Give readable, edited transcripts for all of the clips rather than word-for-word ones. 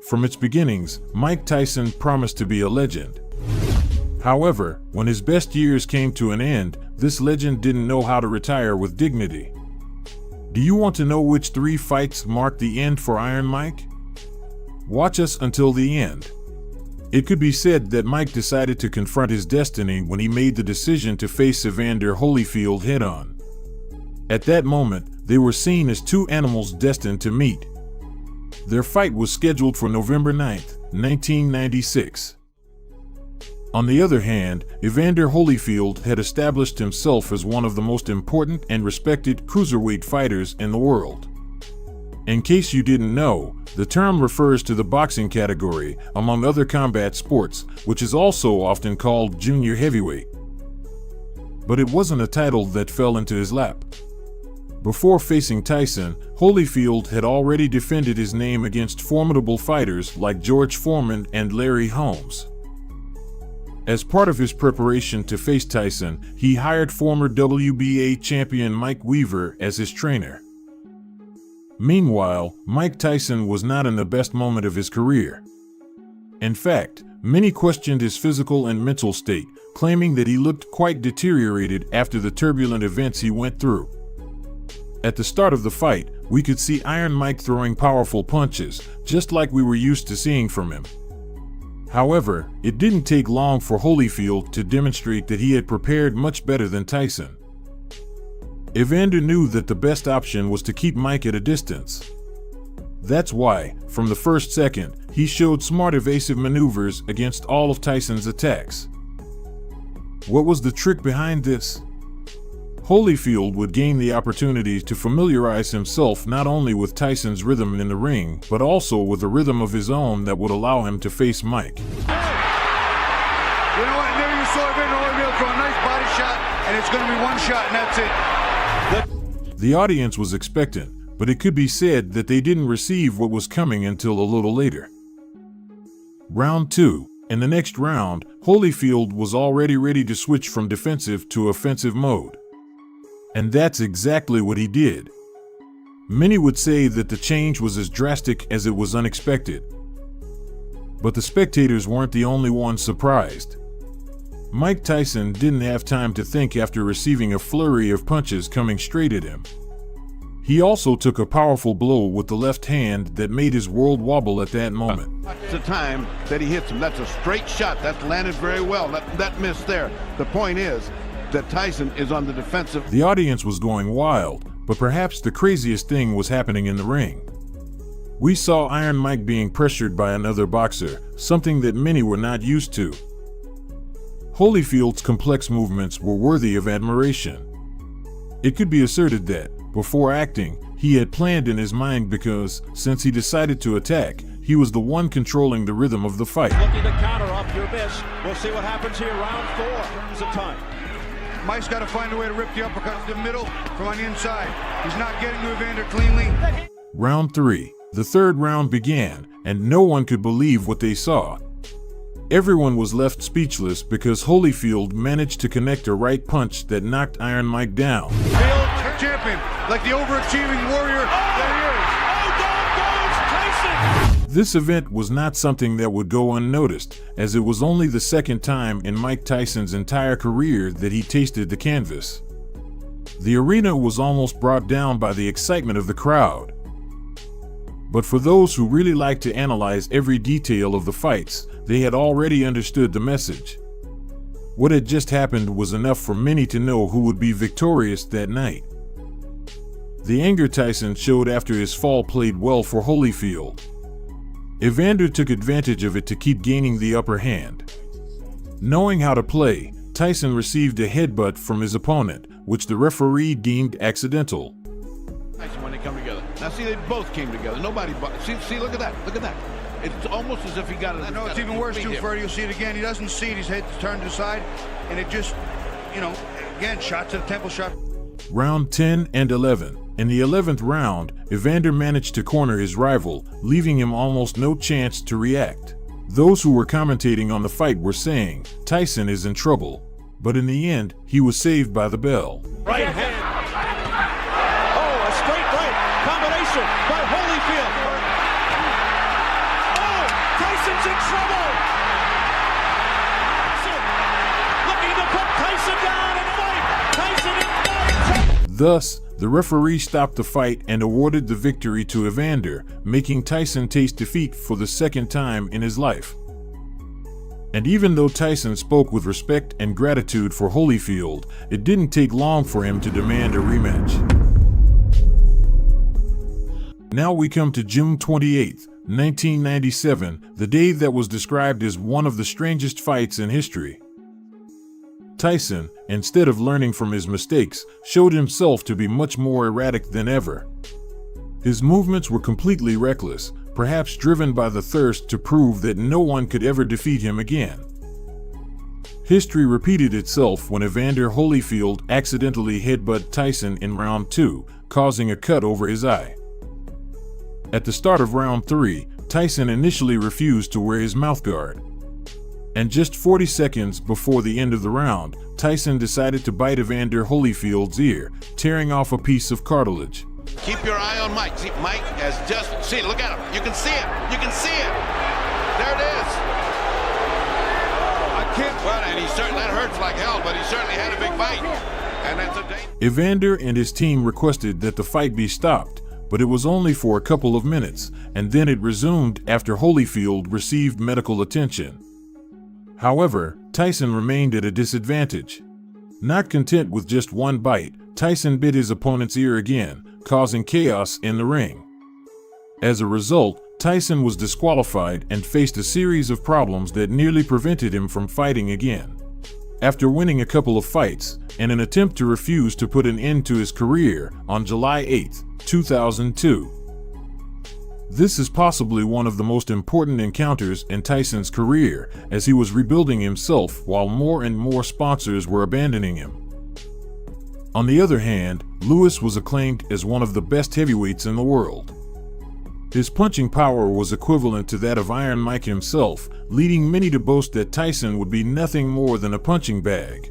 From its beginnings, Mike Tyson promised to be a legend. However, when his best years came to an end, this legend didn't know how to retire with dignity. Do you want to know which 3 fights marked the end for Iron Mike? Watch us until the end. It could be said that Mike decided to confront his destiny when he made the decision to face Evander Holyfield head-on. At that moment, they were seen as 2 animals destined to meet. Their fight was scheduled for November 9, 1996. On the other hand, Evander Holyfield had established himself as one of the most important and respected cruiserweight fighters in the world. In case you didn't know, the term refers to the boxing category, among other combat sports, which is also often called junior heavyweight. But it wasn't a title that fell into his lap. Before facing Tyson, Holyfield had already defended his name against formidable fighters like George Foreman and Larry Holmes. As part of his preparation to face Tyson, he hired former WBA champion Mike Weaver as his trainer. Meanwhile, Mike Tyson was not in the best moment of his career. In fact, many questioned his physical and mental state, claiming that he looked quite deteriorated after the turbulent events he went through. At the start of the fight, we could see Iron Mike throwing powerful punches, just like we were used to seeing from him. However, it didn't take long for Holyfield to demonstrate that he had prepared much better than Tyson. Evander knew that the best option was to keep Mike at a distance. That's why, from the first second, he showed smart evasive maneuvers against all of Tyson's attacks. What was the trick behind this? Holyfield would gain the opportunity to familiarize himself not only with Tyson's rhythm in the ring, but also with a rhythm of his own that would allow him to face Mike. You know what? There you saw Evander Holyfield throw a nice body shot, and it's going to be one shot, and that's it. The audience was expectant, but it could be said that they didn't receive what was coming until a little later. Round 2. In the next round, Holyfield was already ready to switch from defensive to offensive mode. And that's exactly what he did. Many would say that the change was as drastic as it was unexpected. But the spectators weren't the only ones surprised. Mike Tyson didn't have time to think after receiving a flurry of punches coming straight at him. He also took a powerful blow with the left hand that made his world wobble at that moment. That's the time that he hits him. That's a straight shot. That's landed very well. That missed there. The point is that Tyson is on the defensive. The audience was going wild, but perhaps the craziest thing was happening in the ring. We saw Iron Mike being pressured by another boxer, something that many were not used to. Holyfield's complex movements were worthy of admiration. It could be asserted that, before acting, he had planned in his mind because, since he decided to attack, he was the one controlling the rhythm of the fight. Looking to counter up your miss. We'll see what happens here. Round 4. Is it time? Mike's got to find a way to rip the uppercut to the middle from on the inside. He's not getting to Evander cleanly. Round 3. The third round began, and no one could believe what they saw. Everyone was left speechless because Holyfield managed to connect a right punch that knocked Iron Mike down. Field champion, like the overachieving warrior that he is. Oh, down goes Tyson! This event was not something that would go unnoticed, as it was only the second time in Mike Tyson's entire career that he tasted the canvas. The arena was almost brought down by the excitement of the crowd. But for those who really like to analyze every detail of the fights, they had already understood the message. What had just happened was enough for many to know who would be victorious that night. The anger Tyson showed after his fall played well for Holyfield. Evander took advantage of it to keep gaining the upper hand. Knowing how to play, Tyson received a headbutt from his opponent, which the referee deemed accidental. Tyson when they come together. Now see, they both came together. Nobody. See, look at that. Look at that. It's almost as if he got it. I know it's even worse too, Freddie. You'll see it again. He doesn't see it. His head's turned to the side, and it just, again, shot to the temple shot. Round 10 and 11. In the 11th round, Evander managed to corner his rival, leaving him almost no chance to react. Those who were commentating on the fight were saying, Tyson is in trouble. But in the end, he was saved by the bell. Right hand. Oh, a straight right. Combination by Holyfield. Oh, Tyson's in trouble. Looking to put Tyson down and fight. Tyson in 9. Thus, the referee stopped the fight and awarded the victory to Evander, making Tyson taste defeat for the second time in his life. And even though Tyson spoke with respect and gratitude for Holyfield, it didn't take long for him to demand a rematch. Now we come to June 28, 1997, the day that was described as one of the strangest fights in history. Tyson, instead of learning from his mistakes, showed himself to be much more erratic than ever. His movements were completely reckless, perhaps driven by the thirst to prove that no one could ever defeat him again. History repeated itself when Evander Holyfield accidentally headbutted Tyson in round 2, causing a cut over his eye. At the start of round 3, Tyson initially refused to wear his mouthguard. And just 40 seconds before the end of the round, Tyson decided to bite Evander Holyfield's ear, tearing off a piece of cartilage. Keep your eye on Mike. See, Mike has just, see, look at him. You can see it. You can see it. There it is. I can't. Well, and he certainly, that hurts like hell, but he certainly had a big bite. And that's a danger. Evander and his team requested that the fight be stopped, but it was only for a couple of minutes, and then it resumed after Holyfield received medical attention. However, Tyson remained at a disadvantage. Not content with just one bite, Tyson bit his opponent's ear again, causing chaos in the ring. As a result, Tyson was disqualified and faced a series of problems that nearly prevented him from fighting again. After winning a couple of fights, in an attempt to refuse to put an end to his career on July 8, 2002. This is possibly one of the most important encounters in Tyson's career, as he was rebuilding himself while more and more sponsors were abandoning him. On the other hand, Lewis was acclaimed as one of the best heavyweights in the world. His punching power was equivalent to that of Iron Mike himself, leading many to boast that Tyson would be nothing more than a punching bag.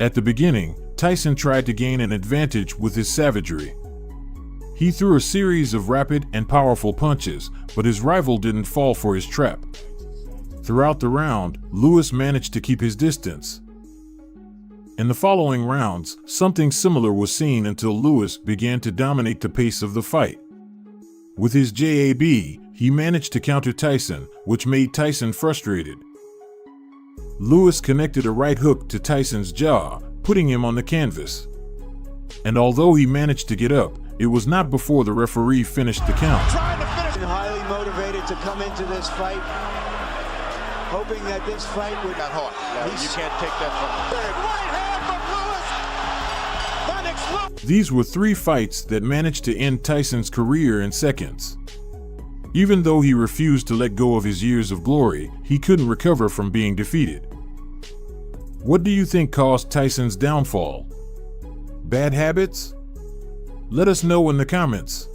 At the beginning, Tyson tried to gain an advantage with his savagery. He threw a series of rapid and powerful punches, but his rival didn't fall for his trap. Throughout the round, Lewis managed to keep his distance. In the following rounds, something similar was seen until Lewis began to dominate the pace of the fight. With his jab, he managed to counter Tyson, which made Tyson frustrated. Lewis connected a right hook to Tyson's jaw, putting him on the canvas. And although he managed to get up, it was not before the referee finished the count. Trying to finish. Highly motivated to come into this fight, hoping that this fight would Got hot. No, you can't take that from him. Big right hand from Lewis. Lennox. These were 3 fights that managed to end Tyson's career in seconds. Even though he refused to let go of his years of glory, he couldn't recover from being defeated. What do you think caused Tyson's downfall? Bad habits? Let us know in the comments.